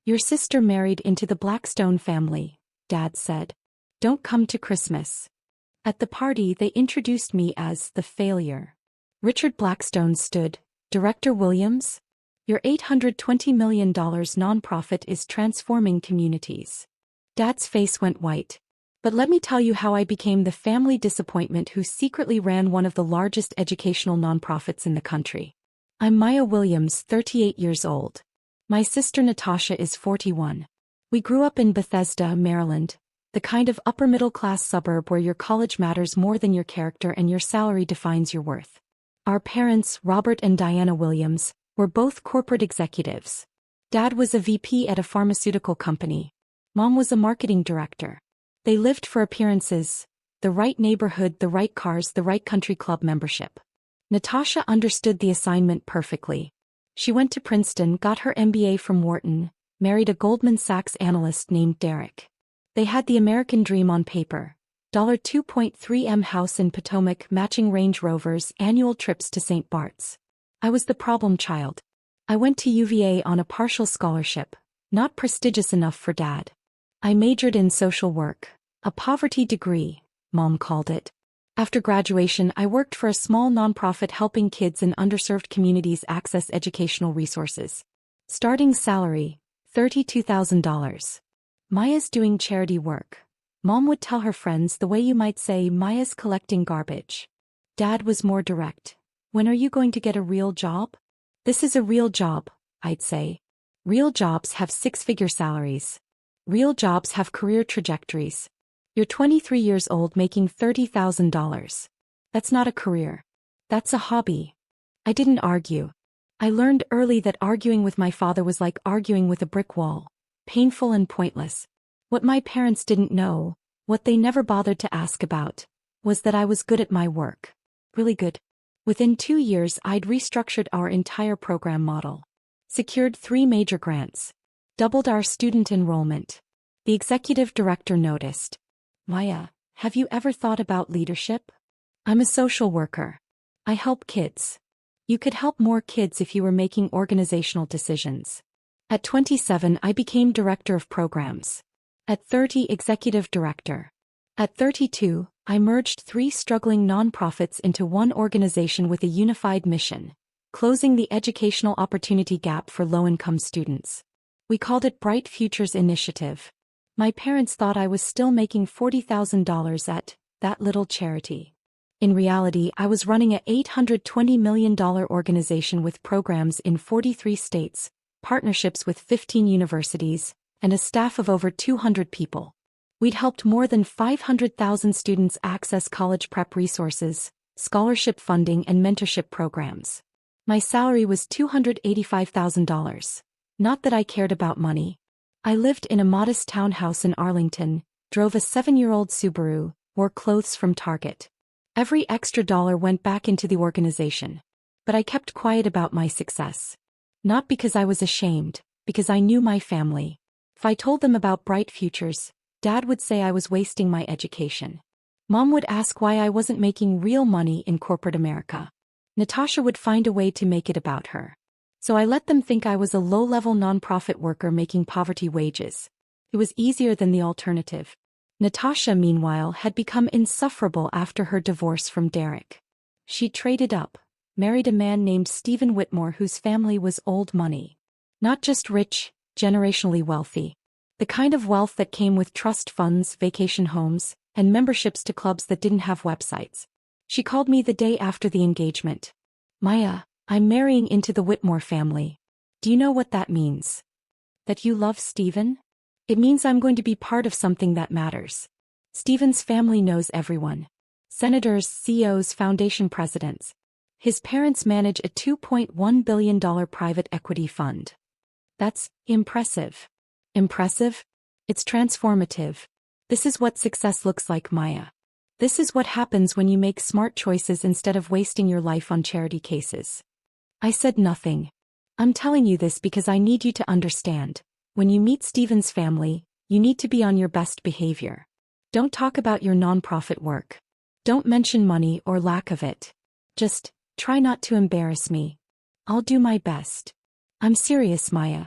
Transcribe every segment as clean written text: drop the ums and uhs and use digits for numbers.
Your sister married into the Blackstone family, Dad said. Don't come to Christmas. At the party they introduced me as the failure. Richard Blackstone stood. Director Williams? Your $820 million nonprofit is transforming communities. Dad's face went white. But let me tell you how I became the family disappointment who secretly ran one of the largest educational nonprofits in the country. I'm Maya Williams, 38 years old. My sister Natasha is 41. We grew up in Bethesda, Maryland, the kind of upper-middle-class suburb where your college matters more than your character and your salary defines your worth. Our parents, Robert and Diana Williams, were both corporate executives. Dad was a VP at a pharmaceutical company. Mom was a marketing director. They lived for appearances, the right neighborhood, the right cars, the right country club membership. Natasha understood the assignment perfectly. She went to Princeton, got her MBA from Wharton, married a Goldman Sachs analyst named Derek. They had the American dream on paper. $2.3 million house in Potomac, matching Range Rovers, annual trips to St. Bart's. I was the problem child. I went to UVA on a partial scholarship, not prestigious enough for Dad. I majored in social work, a poverty degree, Mom called it. After graduation, I worked for a small nonprofit helping kids in underserved communities access educational resources. Starting salary, $32,000. Maya's doing charity work. Mom would tell her friends the way you might say Maya's collecting garbage. Dad was more direct. When are you going to get a real job? This is a real job, I'd say. Real jobs have six-figure salaries. Real jobs have career trajectories. You're 23 years old making $30,000. That's not a career. That's a hobby. I didn't argue. I learned early that arguing with my father was like arguing with a brick wall. Painful and pointless. What my parents didn't know, what they never bothered to ask about, was that I was good at my work. Really good. Within 2 years I'd restructured our entire program model. Secured 3 major grants. Doubled our student enrollment. The executive director noticed. Maya, have you ever thought about leadership? I'm a social worker. I help kids. You could help more kids if you were making organizational decisions. At 27 I became director of programs. At 30 executive director. At 32, I merged 3 struggling nonprofits into one organization with a unified mission, closing the educational opportunity gap for low-income students. We called it Bright Futures Initiative. My parents thought I was still making $40,000 at that little charity. In reality, I was running a $820 million organization with programs in 43 states, partnerships with 15 universities, and a staff of over 200 people. We'd helped more than 500,000 students access college prep resources, scholarship funding and mentorship programs. My salary was $285,000. Not that I cared about money. I lived in a modest townhouse in Arlington, drove a 7-year-old Subaru, wore clothes from Target. Every extra dollar went back into the organization. But I kept quiet about my success. Not because I was ashamed, because I knew my family. If I told them about Bright Futures, Dad would say I was wasting my education. Mom would ask why I wasn't making real money in corporate America. Natasha would find a way to make it about her. So I let them think I was a low-level nonprofit worker making poverty wages. It was easier than the alternative. Natasha, meanwhile, had become insufferable after her divorce from Derek. She traded up, married a man named Stephen Whitmore whose family was old money. Not just rich, generationally wealthy. The kind of wealth that came with trust funds, vacation homes, and memberships to clubs that didn't have websites. She called me the day after the engagement. Maya, I'm marrying into the Whitmore family. Do you know what that means? That you love Stephen? It means I'm going to be part of something that matters. Stephen's family knows everyone. Senators, CEOs, foundation presidents. His parents manage a $2.1 billion private equity fund. That's impressive. Impressive? It's transformative. This is what success looks like, Maya. This is what happens when you make smart choices instead of wasting your life on charity cases. I said nothing. I'm telling you this because I need you to understand. When you meet Stephen's family, you need to be on your best behavior. Don't talk about your nonprofit work. Don't mention money or lack of it. Just try not to embarrass me. I'll do my best. I'm serious, Maya.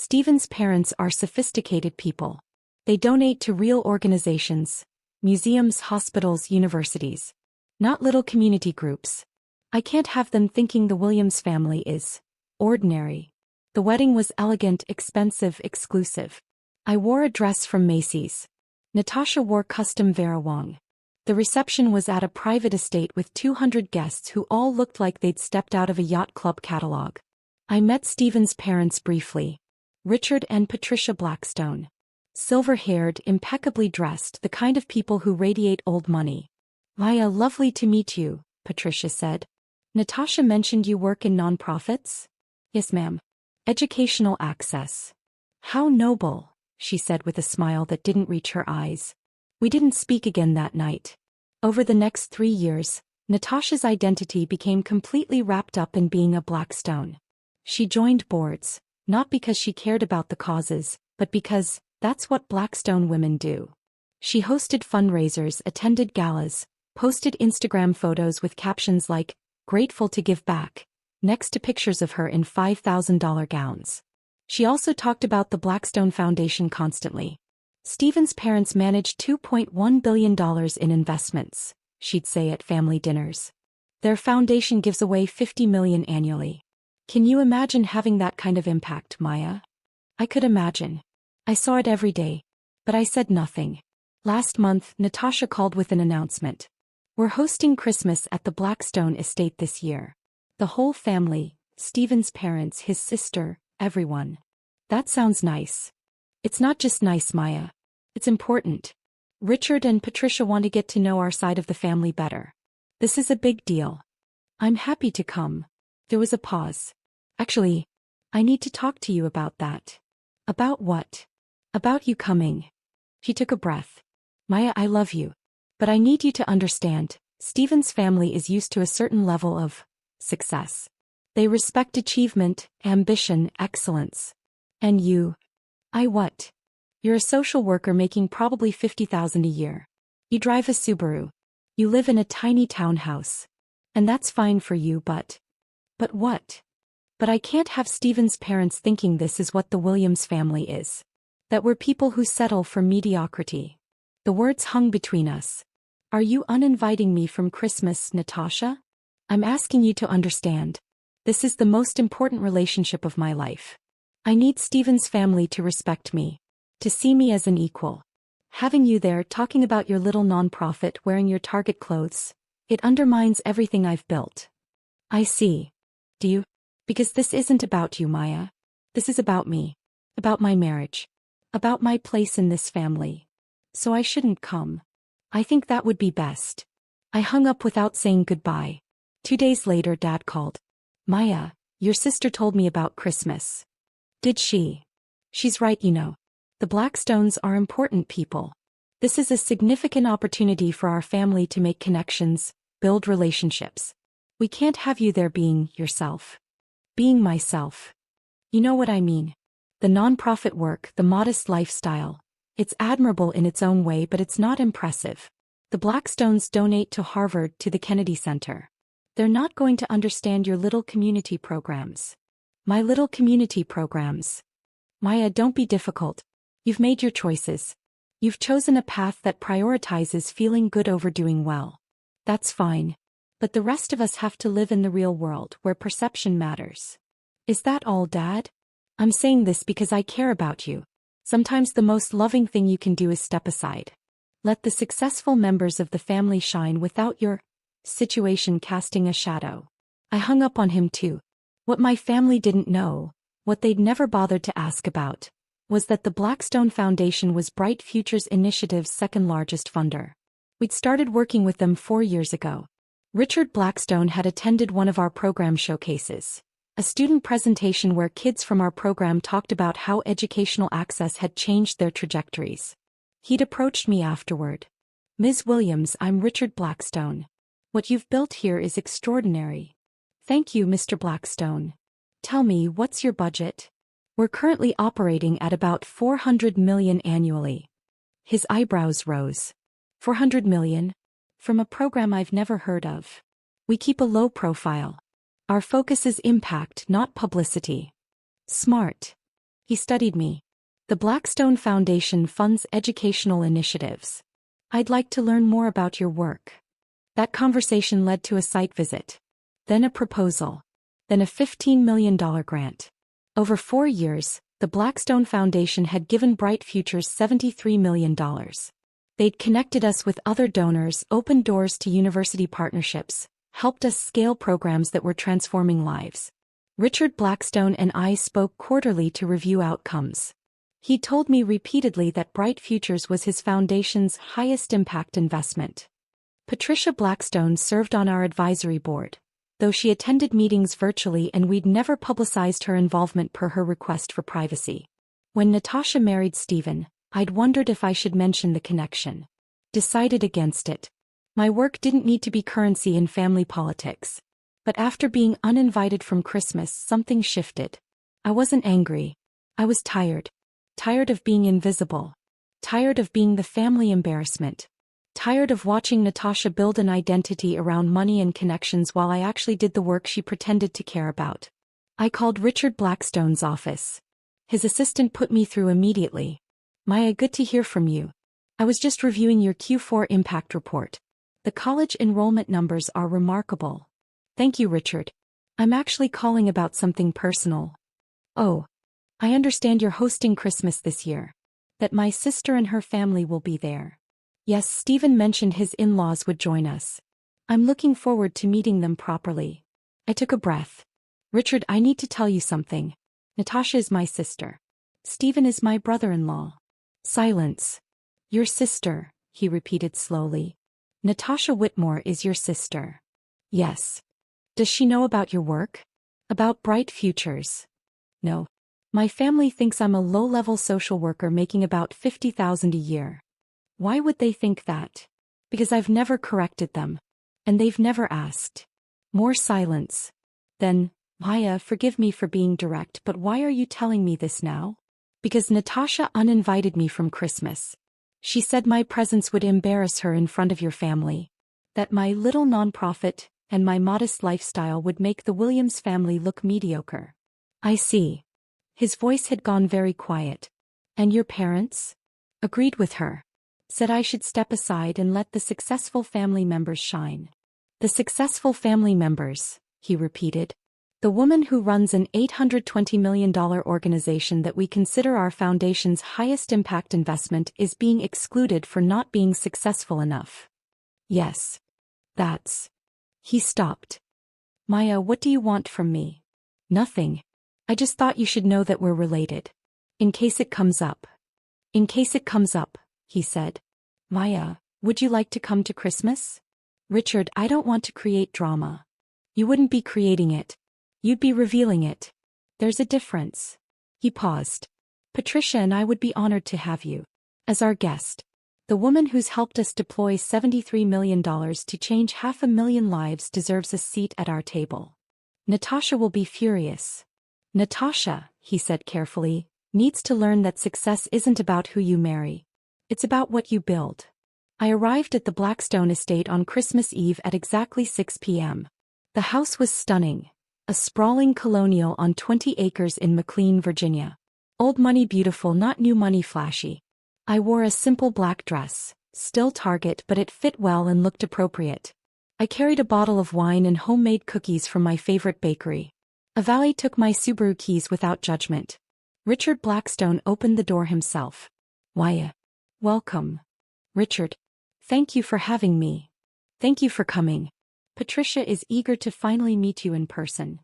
Stephen's parents are sophisticated people. They donate to real organizations, museums, hospitals, universities. Not little community groups. I can't have them thinking the Williams family is ordinary. The wedding was elegant, expensive, exclusive. I wore a dress from Macy's. Natasha wore custom Vera Wang. The reception was at a private estate with 200 guests who all looked like they'd stepped out of a yacht club catalog. I met Stephen's parents briefly. Richard and Patricia Blackstone. Silver-haired, impeccably dressed, the kind of people who radiate old money. Maya, lovely to meet you, Patricia said. Natasha mentioned you work in nonprofits? Yes, ma'am. Educational access. How noble, she said with a smile that didn't reach her eyes. We didn't speak again that night. Over the next 3 years, Natasha's identity became completely wrapped up in being a Blackstone. She joined boards, not because she cared about the causes, but because that's what Blackstone women do. She hosted fundraisers, attended galas, posted Instagram photos with captions like, "Grateful to give back," next to pictures of her in $5,000 gowns. She also talked about the Blackstone Foundation constantly. Stephen's parents managed $2.1 billion in investments, she'd say at family dinners. Their foundation gives away $50 million annually. Can you imagine having that kind of impact, Maya? I could imagine. I saw it every day. But I said nothing. Last month, Natasha called with an announcement. We're hosting Christmas at the Blackstone estate this year. The whole family, Stephen's parents, his sister, everyone. That sounds nice. It's not just nice, Maya. It's important. Richard and Patricia want to get to know our side of the family better. This is a big deal. I'm happy to come. There was a pause. Actually, I need to talk to you about that. About what? About you coming. She took a breath. Maya, I love you. But I need you to understand, Stephen's family is used to a certain level of success. They respect achievement, ambition, excellence. And you? What? You're a social worker making probably $50,000 a year. You drive a Subaru. You live in a tiny townhouse. And that's fine for you, but what? But I can't have Stephen's parents thinking this is what the Williams family is. That we're people who settle for mediocrity. The words hung between us. Are you uninviting me from Christmas, Natasha? I'm asking you to understand. This is the most important relationship of my life. I need Stephen's family to respect me. To see me as an equal. Having you there talking about your little nonprofit wearing your Target clothes, it undermines everything I've built. I see. Do you? Because this isn't about you, Maya. This is about me. About my marriage. About my place in this family. So I shouldn't come. I think that would be best. I hung up without saying goodbye. 2 days later, Dad called. Maya, your sister told me about Christmas. Did she? She's right, you know. The Blackstones are important people. This is a significant opportunity for our family to make connections, build relationships. We can't have you there being yourself. Being myself. You know what I mean. The nonprofit work, the modest lifestyle. It's admirable in its own way, but it's not impressive. The Blackstones donate to Harvard, to the Kennedy Center. They're not going to understand your little community programs. My little community programs. Maya, don't be difficult. You've made your choices. You've chosen a path that prioritizes feeling good over doing well. That's fine. But the rest of us have to live in the real world where perception matters. Is that all, Dad? I'm saying this because I care about you. Sometimes the most loving thing you can do is step aside. Let the successful members of the family shine without your situation casting a shadow. I hung up on him too. What my family didn't know, what they'd never bothered to ask about, was that the Blackstone Foundation was Bright Futures Initiative's second largest funder. We'd started working with them 4 years ago. Richard Blackstone had attended one of our program showcases, a student presentation where kids from our program talked about how educational access had changed their trajectories. He'd approached me afterward. Ms. Williams, I'm Richard Blackstone. What you've built here is extraordinary. Thank you, Mr. Blackstone. Tell me, what's your budget? We're currently operating at about $400 million annually. His eyebrows rose. $400 million? From a program I've never heard of. We keep a low profile. Our focus is impact, not publicity. Smart. He studied me. The Blackstone Foundation funds educational initiatives. I'd like to learn more about your work. That conversation led to a site visit. Then a proposal. Then a $15 million grant. Over 4 years, the Blackstone Foundation had given Bright Futures $73 million. They'd connected us with other donors, opened doors to university partnerships, helped us scale programs that were transforming lives. Richard Blackstone and I spoke quarterly to review outcomes. He told me repeatedly that Bright Futures was his foundation's highest impact investment. Patricia Blackstone served on our advisory board, though she attended meetings virtually and we'd never publicized her involvement per her request for privacy. When Natasha married Stephen, I'd wondered if I should mention the connection. Decided against it. My work didn't need to be currency in family politics. But after being uninvited from Christmas, something shifted. I wasn't angry. I was tired. Tired of being invisible. Tired of being the family embarrassment. Tired of watching Natasha build an identity around money and connections while I actually did the work she pretended to care about. I called Richard Blackstone's office. His assistant put me through immediately. Maya, good to hear from you. I was just reviewing your Q4 impact report. The college enrollment numbers are remarkable. Thank you, Richard. I'm actually calling about something personal. Oh. I understand you're hosting Christmas this year. That my sister and her family will be there. Yes, Stephen mentioned his in-laws would join us. I'm looking forward to meeting them properly. I took a breath. Richard, I need to tell you something. Natasha is my sister. Stephen is my brother-in-law. Silence. Your sister, he repeated slowly. Natasha Whitmore is your sister. Yes. Does she know about your work? About Bright Futures? No. My family thinks I'm a low-level social worker making about $50,000 a year. Why would they think that? Because I've never corrected them. And they've never asked. More silence. Then, Maya, forgive me for being direct, but why are you telling me this now? Because Natasha uninvited me from Christmas. She said my presence would embarrass her in front of your family. That my little nonprofit and my modest lifestyle would make the Williams family look mediocre. I see. His voice had gone very quiet. And your parents? Agreed with her. Said I should step aside and let the successful family members shine. The successful family members, he repeated. The woman who runs an $820 million organization that we consider our foundation's highest impact investment is being excluded for not being successful enough. Yes. That's. He stopped. Maya, what do you want from me? Nothing. I just thought you should know that we're related. In case it comes up. In case it comes up, he said. Maya, would you like to come to Christmas? Richard, I don't want to create drama. You wouldn't be creating it. You'd be revealing it. There's a difference. He paused. Patricia and I would be honored to have you as our guest. The woman who's helped us deploy $73 million to change 500,000 lives deserves a seat at our table. Natasha will be furious. Natasha, he said carefully, needs to learn that success isn't about who you marry. It's about what you build. I arrived at the Blackstone estate on Christmas Eve at exactly 6 p.m. The house was stunning. A sprawling colonial on 20 acres in McLean, Virginia. Old money beautiful, not new money flashy. I wore a simple black dress, still Target, but it fit well and looked appropriate. I carried a bottle of wine and homemade cookies from my favorite bakery. A valet took my Subaru keys without judgment. Richard Blackstone opened the door himself. Why? Welcome. Richard. Thank you for having me. Thank you for coming. Patricia is eager to finally meet you in person.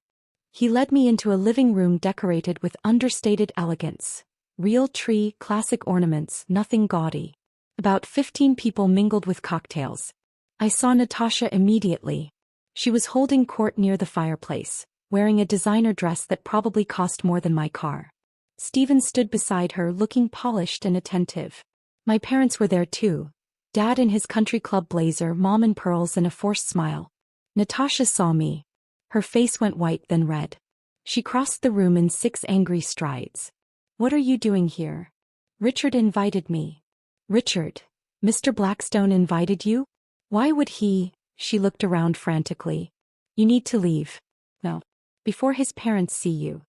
He led me into a living room decorated with understated elegance. Real tree, classic ornaments, nothing gaudy. About 15 people mingled with cocktails. I saw Natasha immediately. She was holding court near the fireplace, wearing a designer dress that probably cost more than my car. Stephen stood beside her, looking polished and attentive. My parents were there too. Dad in his country club blazer, Mom in pearls and a forced smile. Natasha saw me. Her face went white, then red. She crossed the room in 6 angry strides. What are you doing here? Richard invited me. Richard? Mr. Blackstone invited you? Why would he? She looked around frantically. You need to leave. No. Before his parents see you.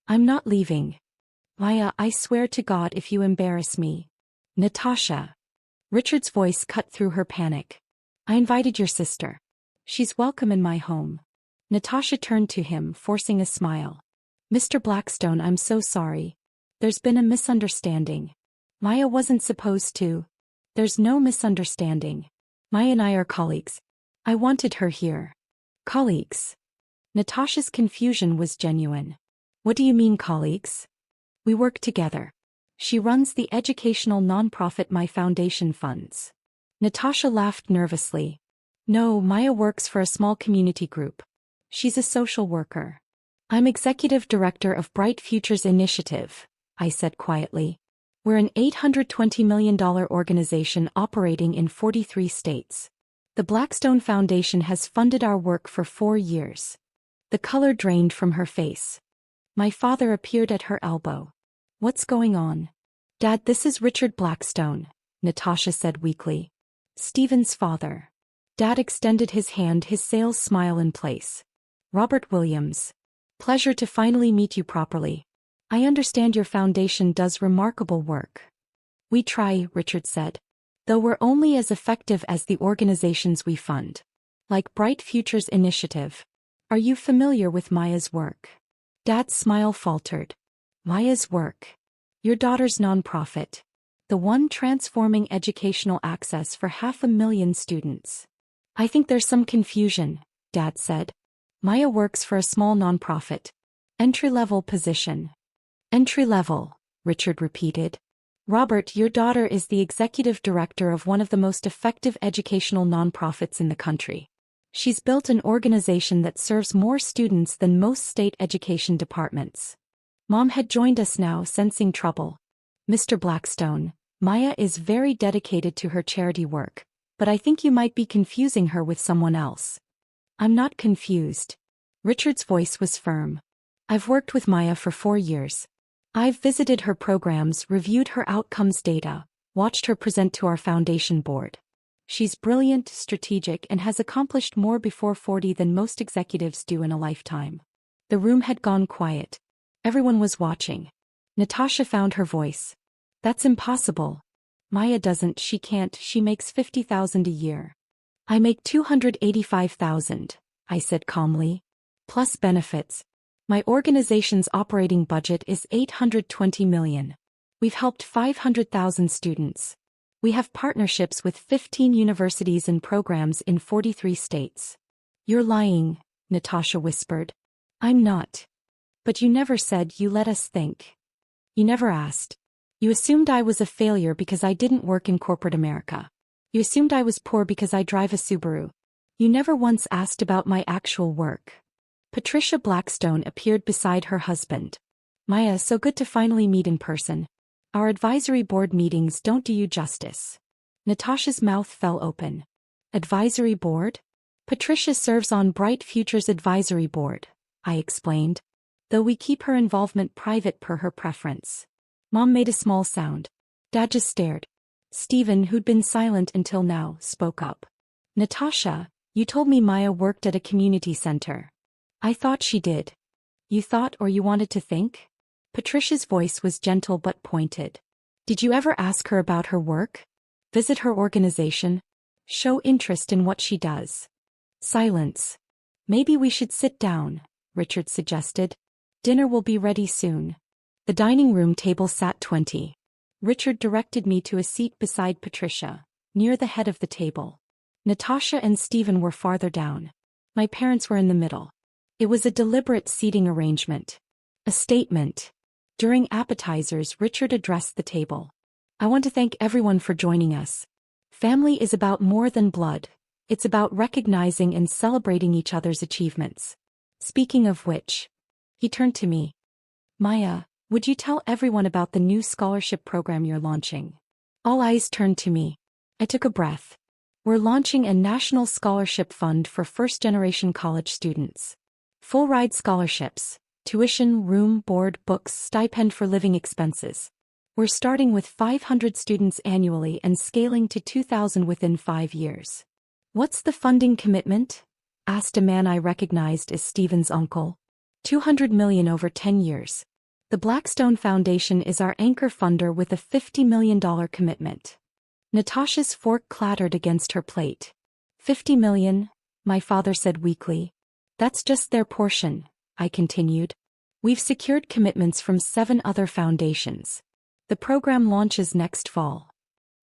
I'm not leaving. Maya, I swear to God if you embarrass me. Natasha. Richard's voice cut through her panic. I invited your sister. She's welcome in my home. Natasha turned to him, forcing a smile. Mr. Blackstone, I'm so sorry. There's been a misunderstanding. Maya wasn't supposed to. There's no misunderstanding. Maya and I are colleagues. I wanted her here. Colleagues. Natasha's confusion was genuine. What do you mean, colleagues? We work together. She runs the educational nonprofit my foundation funds. Natasha laughed nervously. No, Maya works for a small community group. She's a social worker. I'm executive director of Bright Futures Initiative, I said quietly. We're an $820 million organization operating in 43 states. The Blackstone Foundation has funded our work for 4 years. The color drained from her face. My father appeared at her elbow. What's going on? Dad, this is Richard Blackstone, Natasha said weakly. Stephen's father. Dad extended his hand, his sales smile in place. Robert Williams. Pleasure to finally meet you properly. I understand your foundation does remarkable work. We try, Richard said. Though we're only as effective as the organizations we fund. Like Bright Futures Initiative. Are you familiar with Maya's work? Dad's smile faltered. Maya's work. Your daughter's nonprofit. The one transforming educational access for 500,000 students. I think there's some confusion, Dad said. Maya works for a small nonprofit. Entry-level position. Entry-level, Richard repeated. Robert, your daughter is the executive director of one of the most effective educational nonprofits in the country. She's built an organization that serves more students than most state education departments. Mom had joined us now, sensing trouble. Mr. Blackstone, Maya is very dedicated to her charity work, but I think you might be confusing her with someone else. I'm not confused. Richard's voice was firm. I've worked with Maya for 4 years. I've visited her programs, reviewed her outcomes data, watched her present to our foundation board. She's brilliant, strategic, and has accomplished more before 40 than most executives do in a lifetime. The room had gone quiet. Everyone was watching. Natasha found her voice. That's impossible. Maya doesn't, she can't, she makes $50,000 a year. I make $285,000, I said calmly. Plus benefits. My organization's operating budget is $820 million. We've helped 500,000 students. We have partnerships with 15 universities and programs in 43 states. You're lying, Natasha whispered. I'm not. But you never said, you let us think. You never asked. You assumed I was a failure because I didn't work in corporate America. You assumed I was poor because I drive a Subaru. You never once asked about my actual work. Patricia Blackstone appeared beside her husband. Maya, so good to finally meet in person. Our advisory board meetings don't do you justice. Natasha's mouth fell open. Advisory board? Patricia serves on Bright Futures Advisory Board, I explained. Though we keep her involvement private per her preference. Mom made a small sound. Dad just stared. Stephen, who'd been silent until now, spoke up. Natasha, you told me Maya worked at a community center. I thought she did. You thought or you wanted to think? Patricia's voice was gentle but pointed. Did you ever ask her about her work? Visit her organization? Show interest in what she does? Silence. Maybe we should sit down, Richard suggested. Dinner will be ready soon. The dining room table sat 20. Richard directed me to a seat beside Patricia, near the head of the table. Natasha and Stephen were farther down. My parents were in the middle. It was a deliberate seating arrangement. A statement. During appetizers, Richard addressed the table. I want to thank everyone for joining us. Family is about more than blood. It's about recognizing and celebrating each other's achievements. Speaking of which, he turned to me. Maya, would you tell everyone about the new scholarship program you're launching? All eyes turned to me. I took a breath. We're launching a national scholarship fund for first-generation college students. Full-ride scholarships. Tuition, room, board, books, stipend for living expenses. We're starting with 500 students annually and scaling to 2,000 within 5 years. What's the funding commitment? Asked a man I recognized as Stephen's uncle. $200 million over 10 years. The Blackstone Foundation is our anchor funder with a $50 million commitment. Natasha's fork clattered against her plate. $50 million, my father said weakly. That's just their portion, I continued. We've secured commitments from 7 other foundations. The program launches next fall.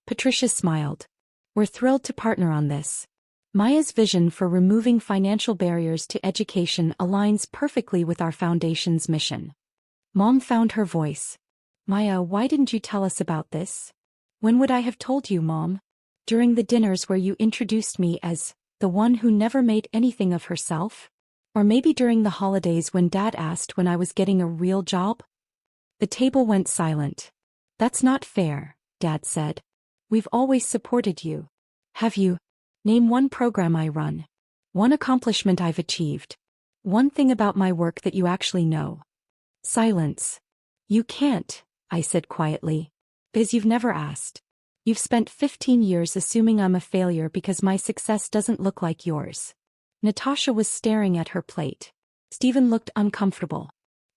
Patricia smiled. We're thrilled to partner on this. Maya's vision for removing financial barriers to education aligns perfectly with our foundation's mission. Mom found her voice. Maya, why didn't you tell us about this? When would I have told you, Mom? During the dinners where you introduced me as the one who never made anything of herself? Or maybe during the holidays when Dad asked when I was getting a real job? The table went silent. That's not fair, Dad said. We've always supported you. Have you? Name one program I run. One accomplishment I've achieved. One thing about my work that you actually know. Silence. You can't, I said quietly. Because you've never asked. You've spent 15 years assuming I'm a failure because my success doesn't look like yours. Natasha was staring at her plate. Stephen looked uncomfortable.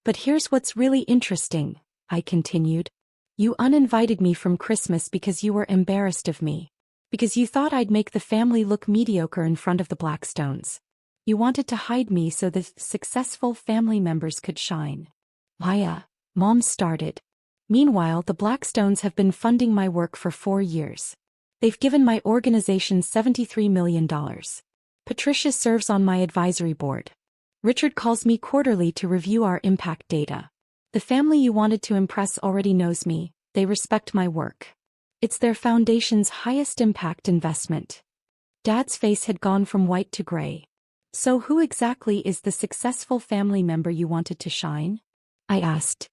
But here's what's really interesting, I continued. You uninvited me from Christmas because you were embarrassed of me. Because you thought I'd make the family look mediocre in front of the Blackstones. You wanted to hide me so the successful family members could shine. Maya, Mom started. Meanwhile, the Blackstones have been funding my work for 4 years. They've given my organization $73 million. Patricia serves on my advisory board. Richard calls me quarterly to review our impact data. The family you wanted to impress already knows me. They respect my work. It's their foundation's highest impact investment. Dad's face had gone from white to gray. So who exactly is the successful family member you wanted to shine? I asked.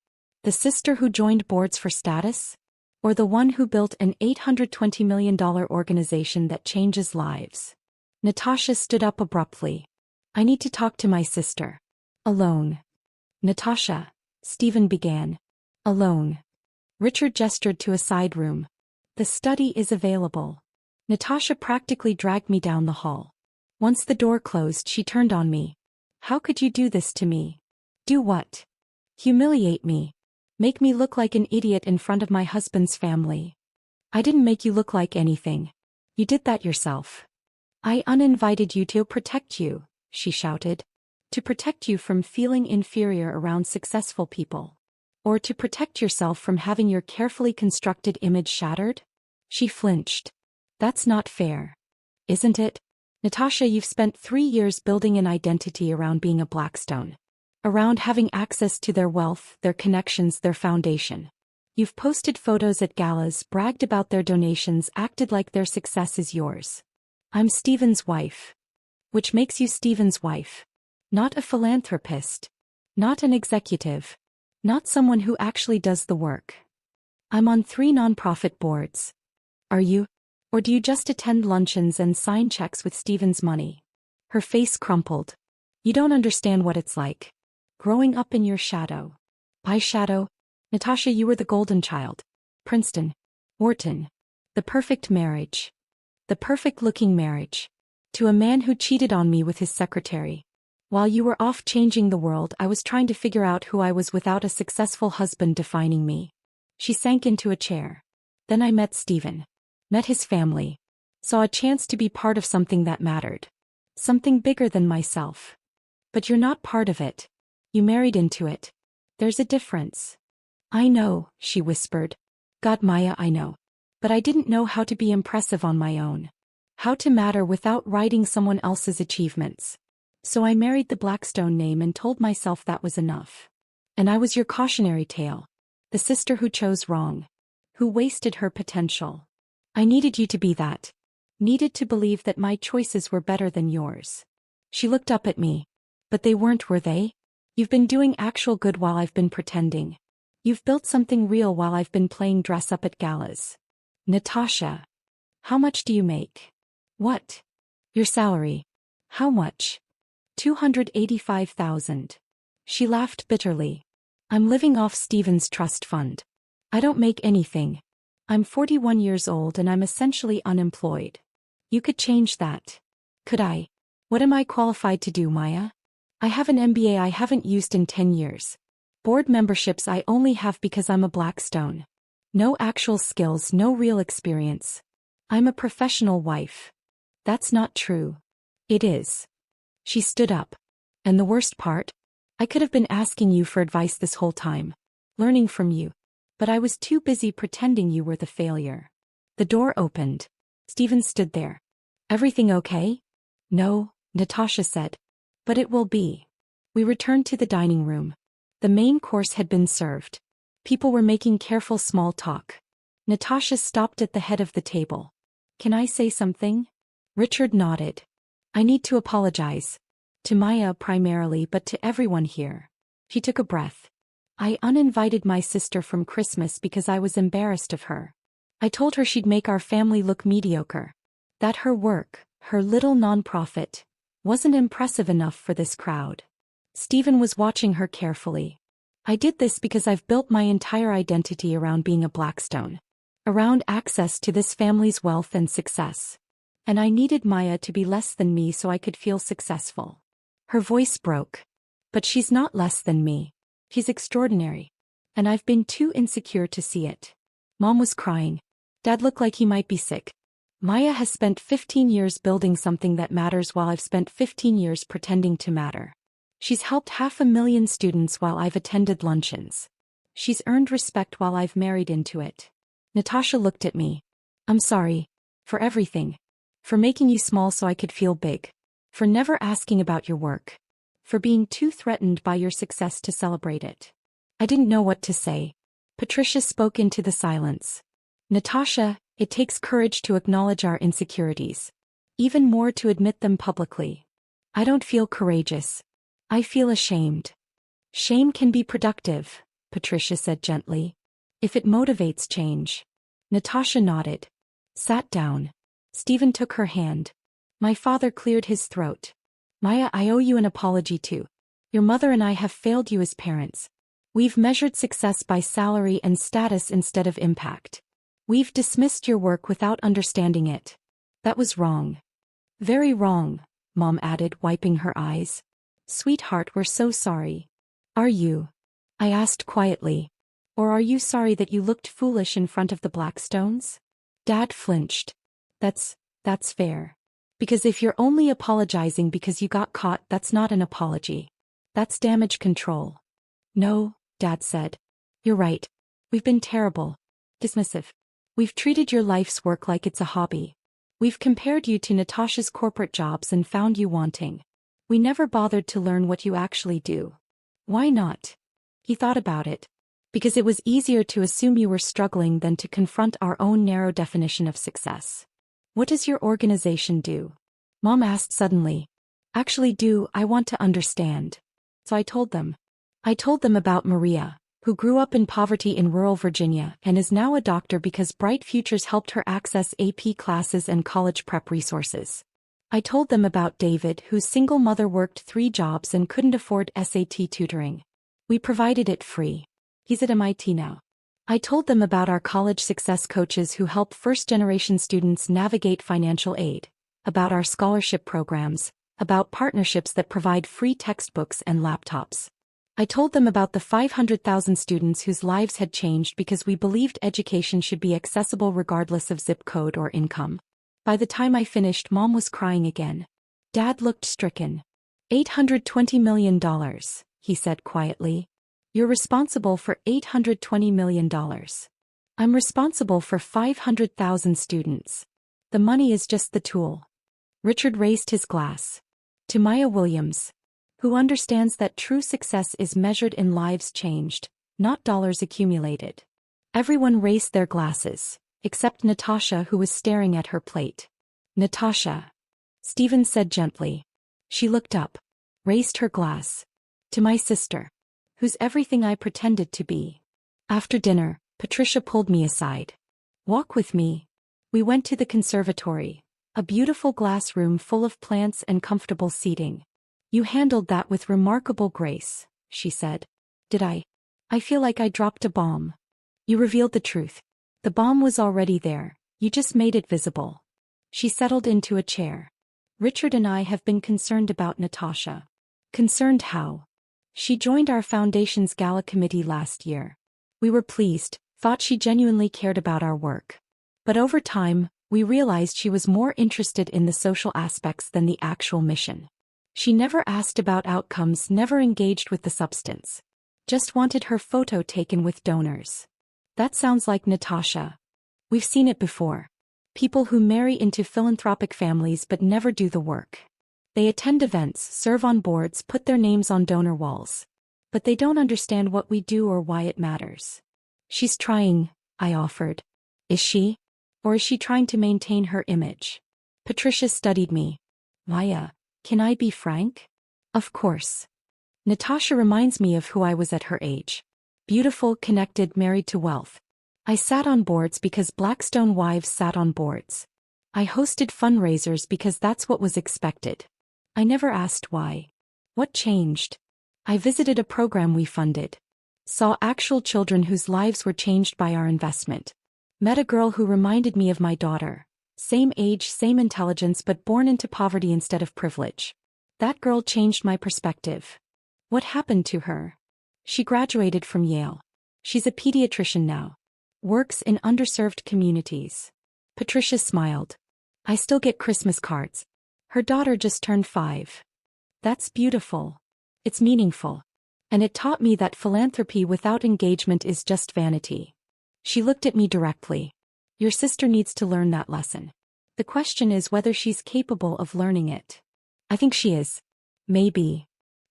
The sister who joined boards for status? Or the one who built an $820 million organization that changes lives? Natasha stood up abruptly. I need to talk to my sister. Alone. Natasha, Stephen began. Alone. Richard gestured to a side room. The study is available. Natasha practically dragged me down the hall. Once the door closed, she turned on me. How could you do this to me? Do what? Humiliate me. Make me look like an idiot in front of my husband's family. I didn't make you look like anything. You did that yourself. I uninvited you to protect you, she shouted. To protect you from feeling inferior around successful people. Or to protect yourself from having your carefully constructed image shattered? She flinched. That's not fair. Isn't it? Natasha, you've spent 3 years building an identity around being a Blackstone. Around having access to their wealth, their connections, their foundation. You've posted photos at galas, bragged about their donations, acted like their success is yours. I'm Stephen's wife. Which makes you Stephen's wife. Not a philanthropist. Not an executive. Not someone who actually does the work. I'm on 3 nonprofit boards. Are you? Or do you just attend luncheons and sign checks with Stephen's money? Her face crumpled. You don't understand what it's like. Growing up in your shadow. My shadow? Natasha, you were the golden child. Princeton. Wharton. The perfect marriage. The perfect-looking marriage. To a man who cheated on me with his secretary. While you were off changing the world, I was trying to figure out who I was without a successful husband defining me. She sank into a chair. Then I met Stephen. Met his family. Saw a chance to be part of something that mattered. Something bigger than myself. But you're not part of it. You married into it. There's a difference. I know, she whispered. God, Maya, I know. But I didn't know how to be impressive on my own. How to matter without writing someone else's achievements. So I married the Blackstone name and told myself that was enough. And I was your cautionary tale. The sister who chose wrong. Who wasted her potential. I needed you to be that. Needed to believe that my choices were better than yours. She looked up at me. But they weren't, were they? You've been doing actual good while I've been pretending. You've built something real while I've been playing dress up at galas. Natasha. How much do you make? What? Your salary. How much? $285,000. She laughed bitterly. I'm living off Stephen's trust fund. I don't make anything. I'm 41 years old and I'm essentially unemployed. You could change that. Could I? What am I qualified to do, Maya? I have an MBA I haven't used in 10 years. Board memberships I only have because I'm a Blackstone. No actual skills, no real experience. I'm a professional wife. That's not true. It is. She stood up. And the worst part? I could have been asking you for advice this whole time. Learning from you. But I was too busy pretending you were the failure. The door opened. Stephen stood there. Everything okay? No, Natasha said. But it will be. We returned to the dining room. The main course had been served. People were making careful small talk. Natasha stopped at the head of the table. Can I say something? Richard nodded. I need to apologize. To Maya primarily, but to everyone here. She took a breath. I uninvited my sister from Christmas because I was embarrassed of her. I told her she'd make our family look mediocre. That her work, her little nonprofit, wasn't impressive enough for this crowd. Stephen was watching her carefully. I did this because I've built my entire identity around being a Blackstone. Around access to this family's wealth and success. And I needed Maya to be less than me so I could feel successful. Her voice broke. But she's not less than me. She's extraordinary. And I've been too insecure to see it. Mom was crying. Dad looked like he might be sick. Maya has spent 15 years building something that matters while I've spent 15 years pretending to matter. She's helped 500,000 students while I've attended luncheons. She's earned respect while I've married into it. Natasha looked at me. I'm sorry. For everything. For making you small so I could feel big. For never asking about your work. For being too threatened by your success to celebrate it. I didn't know what to say. Patricia spoke into the silence. Natasha, it takes courage to acknowledge our insecurities. Even more to admit them publicly. I don't feel courageous. I feel ashamed. Shame can be productive, Patricia said gently. If it motivates change. Natasha nodded. Sat down. Stephen took her hand. My father cleared his throat. Maya, I owe you an apology too. Your mother and I have failed you as parents. We've measured success by salary and status instead of impact. We've dismissed your work without understanding it. That was wrong. Very wrong, Mom added, wiping her eyes. Sweetheart, we're so sorry. Are you? I asked quietly. Or are you sorry that you looked foolish in front of the Blackstones? Dad flinched. That's fair. Because if you're only apologizing because you got caught, that's not an apology. That's damage control. No, Dad said. You're right. We've been terrible. Dismissive. We've treated your life's work like it's a hobby. We've compared you to Natasha's corporate jobs and found you wanting. We never bothered to learn what you actually do. Why not? He thought about it. Because it was easier to assume you were struggling than to confront our own narrow definition of success. What does your organization do? Mom asked suddenly. Actually I want to understand. So I told them. I told them about Maria, who grew up in poverty in rural Virginia and is now a doctor because Bright Futures helped her access AP classes and college prep resources. I told them about David, whose single mother worked 3 jobs and couldn't afford SAT tutoring. We provided it free. He's at MIT now. I told them about our college success coaches who help first-generation students navigate financial aid, about our scholarship programs, about partnerships that provide free textbooks and laptops. I told them about the 500,000 students whose lives had changed because we believed education should be accessible regardless of zip code or income. By the time I finished, Mom was crying again. Dad looked stricken. $820 million, he said quietly. You're responsible for $820 million. I'm responsible for 500,000 students. The money is just the tool. Richard raised his glass. To Maya Williams, who understands that true success is measured in lives changed, not dollars accumulated. Everyone raised their glasses, except Natasha, who was staring at her plate. Natasha, Stephen said gently. She looked up, raised her glass. To my sister, who's everything I pretended to be. After dinner, Patricia pulled me aside. Walk with me. We went to the conservatory, a beautiful glass room full of plants and comfortable seating. You handled that with remarkable grace, she said. Did I? I feel like I dropped a bomb. You revealed the truth. The bomb was already there, you just made it visible. She settled into a chair. Richard and I have been concerned about Natasha. Concerned how? She joined our foundation's gala committee last year. We were pleased, thought she genuinely cared about our work. But over time, we realized she was more interested in the social aspects than the actual mission. She never asked about outcomes, never engaged with the substance. Just wanted her photo taken with donors. That sounds like Natasha. We've seen it before. People who marry into philanthropic families but never do the work. They attend events, serve on boards, put their names on donor walls. But they don't understand what we do or why it matters. She's trying, I offered. Is she? Or is she trying to maintain her image? Patricia studied me. Maya, can I be frank? Of course. Natasha reminds me of who I was at her age. Beautiful, connected, married to wealth. I sat on boards because Blackstone wives sat on boards. I hosted fundraisers because that's what was expected. I never asked why. What changed? I visited a program we funded. Saw actual children whose lives were changed by our investment. Met a girl who reminded me of my daughter. Same age, same intelligence, but born into poverty instead of privilege. That girl changed my perspective. What happened to her? She graduated from Yale. She's a pediatrician now. Works in underserved communities. Patricia smiled. I still get Christmas cards. Her daughter just turned 5. That's beautiful. It's meaningful. And it taught me that philanthropy without engagement is just vanity. She looked at me directly. Your sister needs to learn that lesson. The question is whether she's capable of learning it. I think she is. Maybe.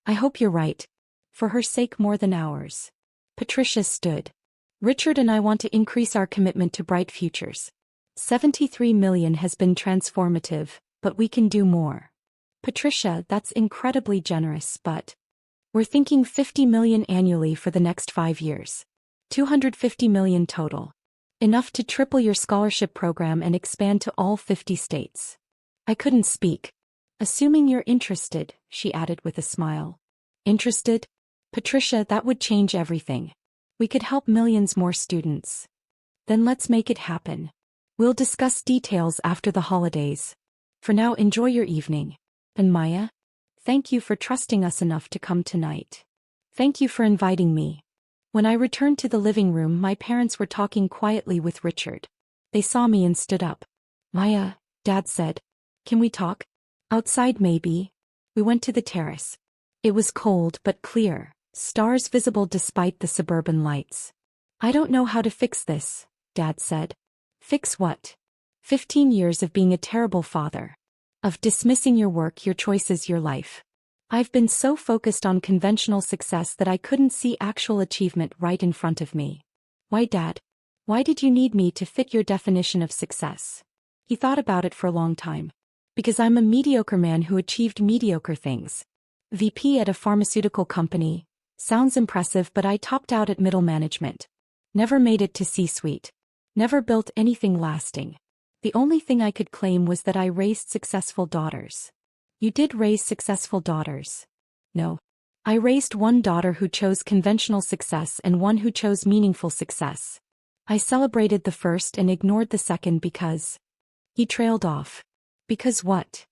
I hope you're right. For her sake more than ours. Patricia stood. Richard and I want to increase our commitment to bright futures. 73 million has been transformative, but we can do more. Patricia, that's incredibly generous, but we're thinking 50 million annually for the next 5 years. 250 million total. Enough to triple your scholarship program and expand to all 50 states. I couldn't speak. Assuming you're interested, she added with a smile. Interested? Patricia, that would change everything. We could help millions more students. Then let's make it happen. We'll discuss details after the holidays. For now, enjoy your evening. And Maya? Thank you for trusting us enough to come tonight. Thank you for inviting me. When I returned to the living room, my parents were talking quietly with Richard. They saw me and stood up. Maya, Dad said. Can we talk? Outside maybe. We went to the terrace. It was cold but clear, stars visible despite the suburban lights. I don't know how to fix this, Dad said. Fix what? 15 years of being a terrible father. Of dismissing your work, your choices, your life. I've been so focused on conventional success that I couldn't see actual achievement right in front of me. Why, Dad? Why did you need me to fit your definition of success? He thought about it for a long time. Because I'm a mediocre man who achieved mediocre things. VP at a pharmaceutical company. Sounds impressive, but I topped out at middle management. Never made it to C-suite. Never built anything lasting. The only thing I could claim was that I raised successful daughters. You did raise successful daughters. No. I raised one daughter who chose conventional success and one who chose meaningful success. I celebrated the first and ignored the second because... He trailed off. Because what?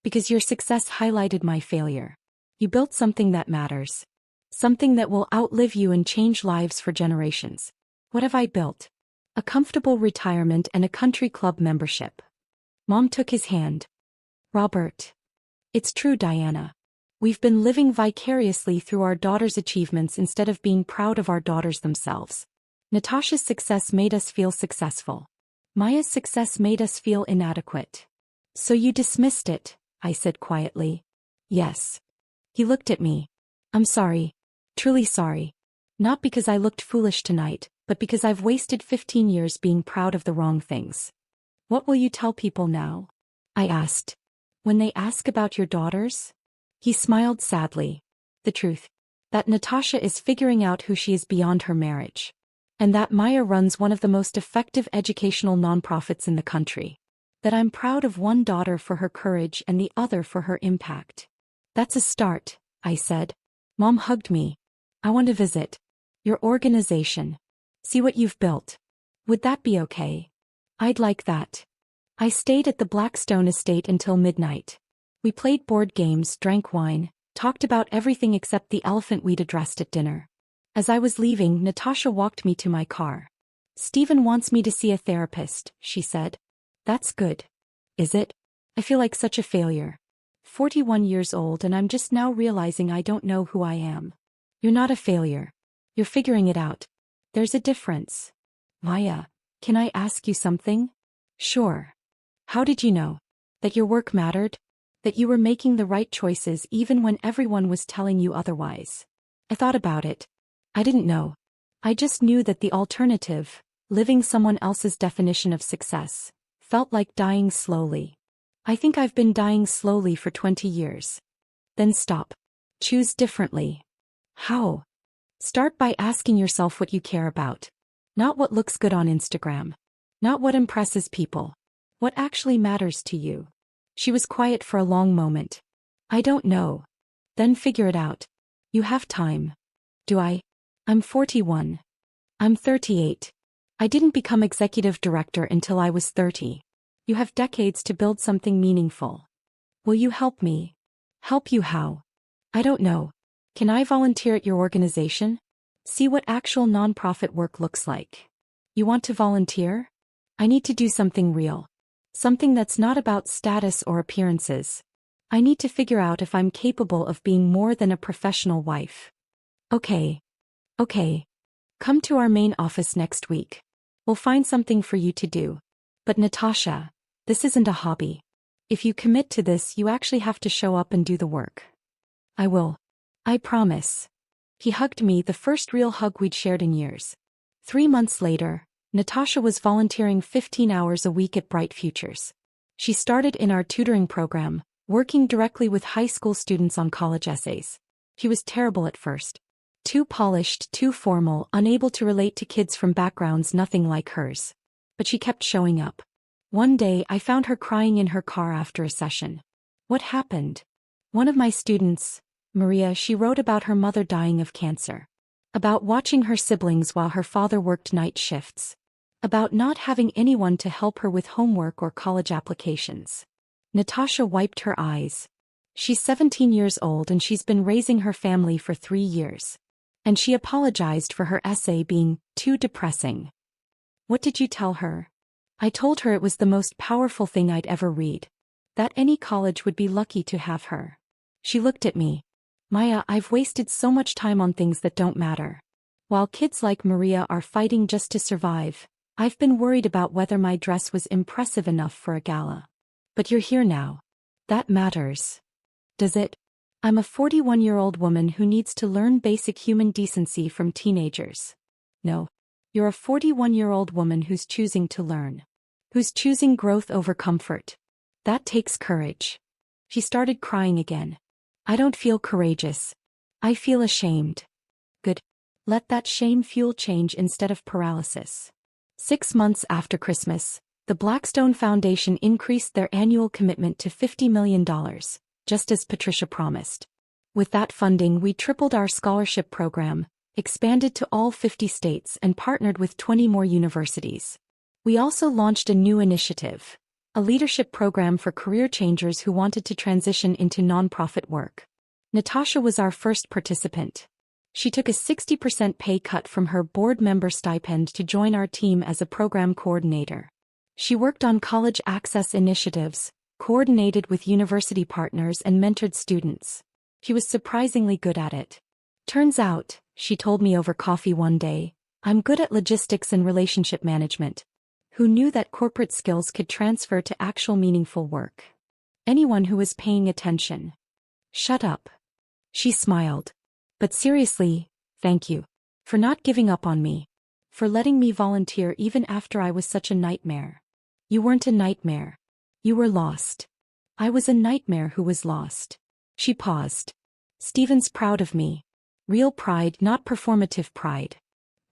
Because your success highlighted my failure. You built something that matters. Something that will outlive you and change lives for generations. What have I built? A comfortable retirement and a country club membership. Mom took his hand. Robert. It's true, Diana. We've been living vicariously through our daughters' achievements instead of being proud of our daughters themselves. Natasha's success made us feel successful. Maya's success made us feel inadequate. So you dismissed it, I said quietly. Yes. He looked at me. I'm sorry. Truly sorry. Not because I looked foolish tonight, but because I've wasted 15 years being proud of the wrong things. What will you tell people now? I asked. When they ask about your daughters? He smiled sadly. The truth. That Natasha is figuring out who she is beyond her marriage. And that Maya runs one of the most effective educational nonprofits in the country. That I'm proud of one daughter for her courage and the other for her impact. That's a start, I said. Mom hugged me. I want to visit your organization. See what you've built. Would that be okay? I'd like that. I stayed at the Blackstone estate until midnight. We played board games, drank wine, Talked about everything except the elephant we'd addressed at dinner. As I was leaving, Natasha walked me to my car. "Steven wants me to see a therapist," she said. "That's good. Is it? I feel like such a failure. 41 years old and I'm just now realizing I don't know who I am." "You're not a failure. You're figuring it out. There's a difference." "Maya, can I ask you something?" "Sure." "How did you know? That your work mattered? That you were making the right choices even when everyone was telling you otherwise?" "I thought about it. I didn't know. I just knew that the alternative, living someone else's definition of success, felt like dying slowly. I think I've been dying slowly for 20 years. Then stop. Choose differently." "How?" "Start by asking yourself what you care about. Not what looks good on Instagram. Not what impresses people. What actually matters to you." She was quiet for a long moment. "I don't know." "Then figure it out. You have time." "Do I? I'm 41. I'm 38. I didn't become executive director until I was 30. You have decades to build something meaningful. Will you help me?" "Help you how?" "I don't know. Can I volunteer at your organization? See what actual nonprofit work looks like." "You want to volunteer?" "I need to do something real. Something that's not about status or appearances. I need to figure out if I'm capable of being more than a professional wife." "Okay. Okay. Come to our main office next week. We'll find something for you to do. But Natasha, this isn't a hobby. If you commit to this, you actually have to show up and do the work." "I will. I promise." He hugged me, the first real hug we'd shared in years. 3 months later, Natasha was volunteering 15 hours a week at Bright Futures. She started in our tutoring program, working directly with high school students on college essays. She was terrible at first. Too polished, too formal, unable to relate to kids from backgrounds nothing like hers. But she kept showing up. One day I found her crying in her car after a session. "What happened?" "One of my students, Maria, she wrote about her mother dying of cancer. About watching her siblings while her father worked night shifts. About not having anyone to help her with homework or college applications." Natasha wiped her eyes. "She's 17 years old and she's been raising her family for 3 years. And she apologized for her essay being too depressing." "What did you tell her?" "I told her it was the most powerful thing I'd ever read. That any college would be lucky to have her." She looked at me. "Maya, I've wasted so much time on things that don't matter. While kids like Maria are fighting just to survive, I've been worried about whether my dress was impressive enough for a gala. But you're here now. That matters." "Does it?" "I'm a 41-year-old woman who needs to learn basic human decency from teenagers." "No. You're a 41-year-old woman who's choosing to learn. Who's choosing growth over comfort. That takes courage." She started crying again. "I don't feel courageous. I feel ashamed." "Good. Let that shame fuel change instead of paralysis." 6 months after Christmas, the Blackstone Foundation increased their annual commitment to $50 million, just as Patricia promised. With that funding, we tripled our scholarship program, expanded to all 50 states, and partnered with 20 more universities. We also launched a new initiative, a leadership program for career changers who wanted to transition into nonprofit work. Natasha was our first participant. She took a 60% pay cut from her board member stipend to join our team as a program coordinator. She worked on college access initiatives, coordinated with university partners, and mentored students. She was surprisingly good at it. "Turns out," she told me over coffee one day, "I'm good at logistics and relationship management." Who knew that corporate skills could transfer to actual meaningful work? Anyone who was paying attention. "Shut up." She smiled. "But seriously, thank you. For not giving up on me. For letting me volunteer even after I was such a nightmare." "You weren't a nightmare. You were lost." "I was a nightmare who was lost." She paused. "Steven's proud of me. Real pride, not performative pride.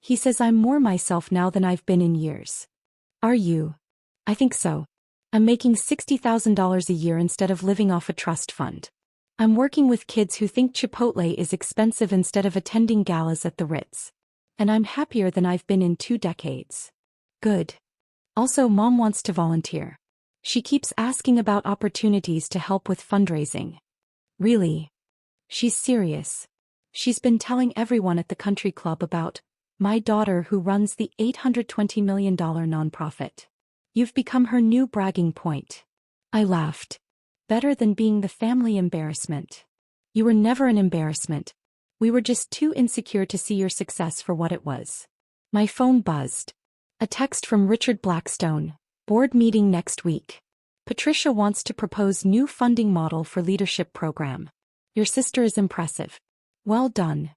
He says I'm more myself now than I've been in years." "Are you?" "I think so. I'm making $60,000 a year instead of living off a trust fund. I'm working with kids who think Chipotle is expensive instead of attending galas at the Ritz. And I'm happier than I've been in 2 decades. "Good. Also, Mom wants to volunteer. She keeps asking about opportunities to help with fundraising." "Really?" She's serious. She's been telling everyone at the country club about my daughter who runs the $820 million nonprofit. You've become her new bragging point. I laughed. Better than being the family embarrassment. You were never an embarrassment. We were just too insecure to see your success for what it was. My phone buzzed. A text from Richard Blackstone. Board meeting next week. Patricia wants to propose new funding model for leadership program. Your sister is impressive. Well done.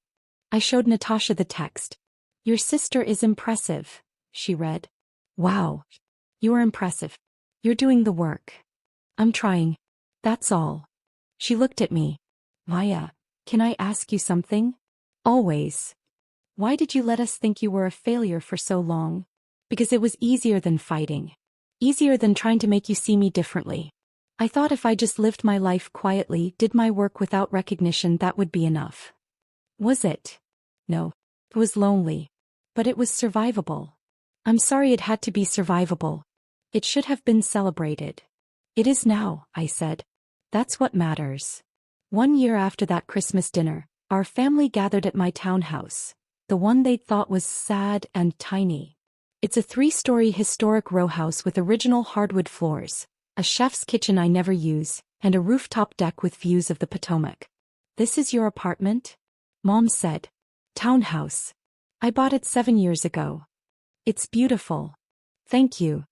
I showed Natasha the text. Your sister is impressive, she read. Wow. You are impressive. You're doing the work. I'm trying. That's all. She looked at me. Maya, can I ask you something? Always. Why did you let us think you were a failure for so long? Because it was easier than fighting. Easier than trying to make you see me differently. I thought if I just lived my life quietly, did my work without recognition, that would be enough. Was it? No. It was lonely. But it was survivable. I'm sorry it had to be survivable. It should have been celebrated. It is now, I said. That's what matters. 1 year after that Christmas dinner, our family gathered at my townhouse, the one they thought was sad and tiny. It's a 3-story historic row house with original hardwood floors, a chef's kitchen I never use, and a rooftop deck with views of the Potomac. This is your apartment? Mom said. Townhouse. I bought it 7 years ago. It's beautiful. Thank you.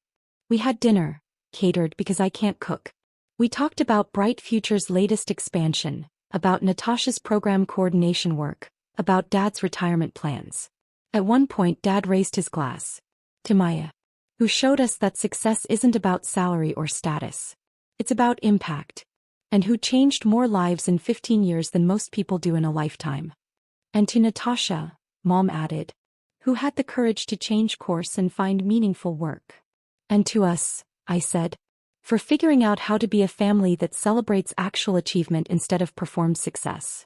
We had dinner, catered because I can't cook. We talked about Bright Future's latest expansion, about Natasha's program coordination work, about Dad's retirement plans. At one point Dad raised his glass. To Maya, who showed us that success isn't about salary or status. It's about impact. And who changed more lives in 15 years than most people do in a lifetime. And to Natasha, Mom added, who had the courage to change course and find meaningful work. And to us, I said, for figuring out how to be a family that celebrates actual achievement instead of performed success.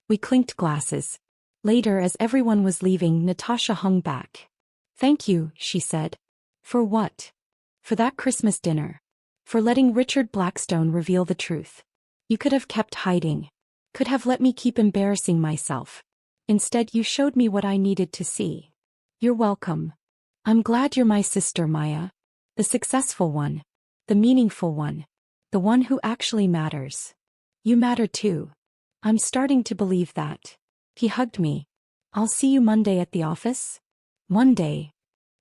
We clinked glasses. Later, as everyone was leaving, Natasha hung back. Thank you, she said. For what? For that Christmas dinner. For letting Richard Blackstone reveal the truth. You could have kept hiding. Could have let me keep embarrassing myself. Instead, you showed me what I needed to see. You're welcome. I'm glad you're my sister, Maya. The successful one. The meaningful one. The one who actually matters. You matter too. I'm starting to believe that. He hugged me. I'll see you Monday at the office? Monday.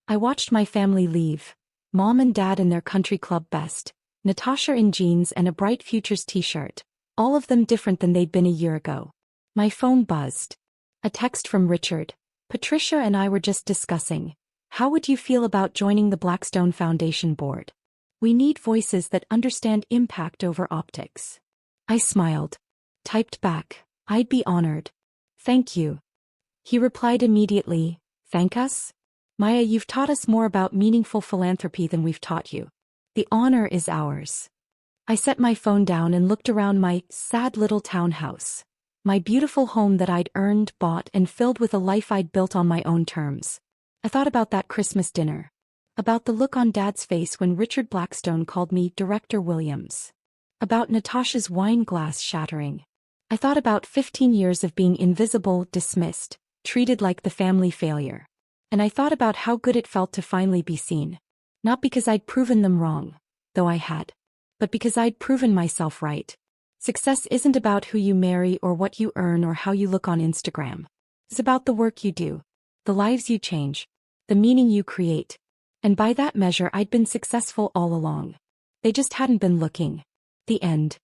I watched my family leave. Mom and Dad in their country club best. Natasha in jeans and a Bright Futures t-shirt. All of them different than they'd been a year ago. My phone buzzed. A text from Richard. Patricia and I were just discussing. How would you feel about joining the Blackstone Foundation board? We need voices that understand impact over optics. I smiled. Typed back. I'd be honored. Thank you. He replied immediately. Thank us? Maya, you've taught us more about meaningful philanthropy than we've taught you. The honor is ours. I set my phone down and looked around my sad little townhouse. My beautiful home that I'd earned, bought, and filled with a life I'd built on my own terms. I thought about that Christmas dinner. About the look on Dad's face when Richard Blackstone called me Director Williams. About Natasha's wine glass shattering. I thought about 15 years of being invisible, dismissed, treated like the family failure. And I thought about how good it felt to finally be seen. Not because I'd proven them wrong, though I had. But because I'd proven myself right. Success isn't about who you marry or what you earn or how you look on Instagram. It's about the work you do, the lives you change, the meaning you create. And by that measure I'd been successful all along. They just hadn't been looking. The end.